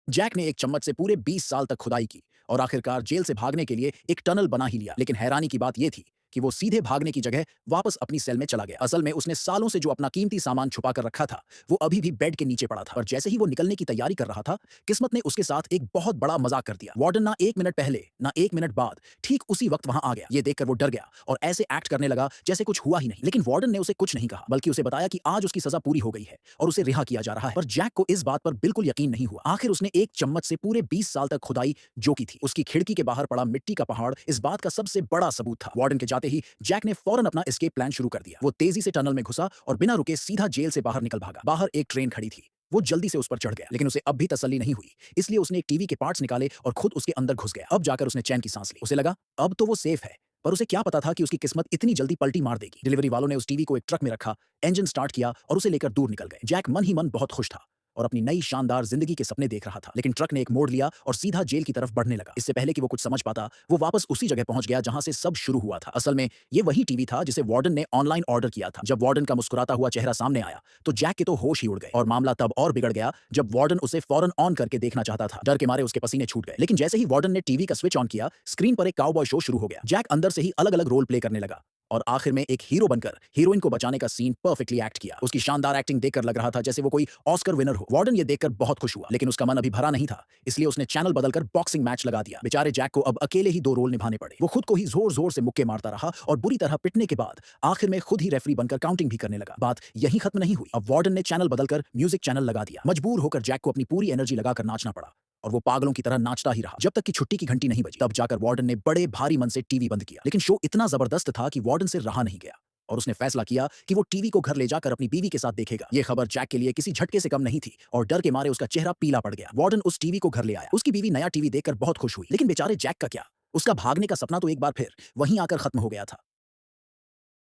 Jack ने एक चम्मच से पूरे 20 साल तक खुदाई की और आखिरकार जेल से भागने के लिए एक टनल बना ही लिया। लेकिन हैरानी की बात यह थी कि वो सीधे भागने की जगह वापस अपनी सेल में चला गया। असल में उसने सालों से जो अपना कीमती सामान छुपा कर रखा था वो अभी भी बेड के नीचे पड़ा था। और जैसे ही वो निकलने की तैयारी कर रहा था, किस्मत ने उसके साथ एक बहुत बड़ा मजाक कर दिया। वार्डन ना 1 मिनट पहले ना 1 मिनट बाद ठीक उसी वक्त वहां आ गया। ये देखकर वो डर गया और ऐसे एक्ट करने लगा जैसे कुछ हुआ ही नहीं। लेकिन वार्डन ने उसे कुछ नहीं कहा, बल्कि उसे बताया कि आज उसकी सजा पूरी हो गई है और उसे रिहा किया जा रहा है। पर जैक को इस बात पर बिल्कुल यकीन नहीं हुआ। आखिर उसने एक चम्मच से पूरे 20 साल तक खुदाई जो की थी। उसकी खिड़की के बाहर पड़ा मिट्टी का पहाड़ इस बात का सबसे बड़ा सबूत था। वार्डन के जाते ही जैक ने फौरन अपना एस्केप प्लान शुरू कर दिया। वो तेजी से टनल में घुसा और बिना रुके सीधा जेल से बाहर निकल भागा। बाहर एक ट्रेन खड़ी थी। वो जल्दी से उस पर चढ़ गया, लेकिन उसे अब भी तसल्ली नहीं हुई। इसलिए उसने एक टीवी के पार्ट्स निकाले और खुद उसके अंदर घुस गया। अब जाकर उसने चैन की सांस ली। उसे लगा अब तो वो सेफ है। पर उसे क्या पता था कि उसकी किस्मत इतनी जल्दी पलटी मार देगी। डिलीवरी वालों ने उस टीवी को एक ट्रक में रखा, इंजन स्टार्ट किया और उसे लेकर दूर निकल गए। जैक मन ही मन बहुत खुश था और अपनी नई शानदार जिंदगी के सपने देख रहा था। लेकिन ट्रक ने एक मोड़ लिया और सीधा जेल की तरफ बढ़ने लगा। इससे पहले कि वो कुछ समझ पाता, वो वापस उसी जगह पहुंच गया जहां से सब शुरू हुआ था। असल में ये वही टीवी था जिसे वार्डन ने ऑनलाइन ऑर्डर किया था। जब वार्डन का मुस्कुराता हुआ चेहरा सामने आया तो जैक के तो होश ही उड़ गए। और मामला तब और बिगड़ गया जब वार्डन उसे फौरन ऑन करके देखना चाहता था। डर के मारे उसके पसीने छूट गए। लेकिन जैसे ही वार्डन ने टीवी का स्विच ऑन किया, स्क्रीन पर एक काउबॉय शो शुरू हो गया। जैक अंदर से ही अलग अलग रोल प्ले करने लगा और आखिर में एक हीरो बनकर हीरोइन को बचाने का सीन परफेक्टली एक्ट किया। उसकी शानदार एक्टिंग देखकर लग रहा था जैसे वो कोई ऑस्कर विनर हो। वार्डन ये देखकर बहुत खुश हुआ, लेकिन उसका मन अभी भरा नहीं था। इसलिए उसने चैनल बदलकर बॉक्सिंग मैच लगा दिया। बेचारे जैक को अब अकेले ही 2 रोल निभाने पड़े। वो खुद को ही जोर जोर से मुक्के मारता रहा और बुरी तरह पिटने के बाद आखिर में खुद ही रेफरी बनकर काउंटिंग भी करने लगा। बात यही खत्म नहीं हुई। अब वार्डन ने चैनल बदलकर म्यूजिक चैनल लगा दिया। मजबूर होकर जैक को अपनी पूरी एनर्जी लगाकर नाचना पड़ा और वो पागलों की तरह नाचता ही रहा जब तक कि छुट्टी की घंटी नहीं बजी। तब जाकर वार्डन ने बड़े भारी मन से टीवी बंद किया। लेकिन शो इतना जबरदस्त था कि वार्डन से रहा नहीं गया और उसने फैसला किया कि वो टीवी को घर ले जाकर अपनी बीवी के साथ देखेगा। ये खबर जैक के लिए किसी झटके से कम नहीं थी और डर के मारे उसका चेहरा पीला पड़ गया। वार्डन उस टीवी को घर ले आया। उसकी बीवी नया टीवी देखकर बहुत खुश हुई, लेकिन बेचारे जैक का क्या? उसका भागने का सपना तो एक बार फिर वहीं आकर खत्म हो गया था।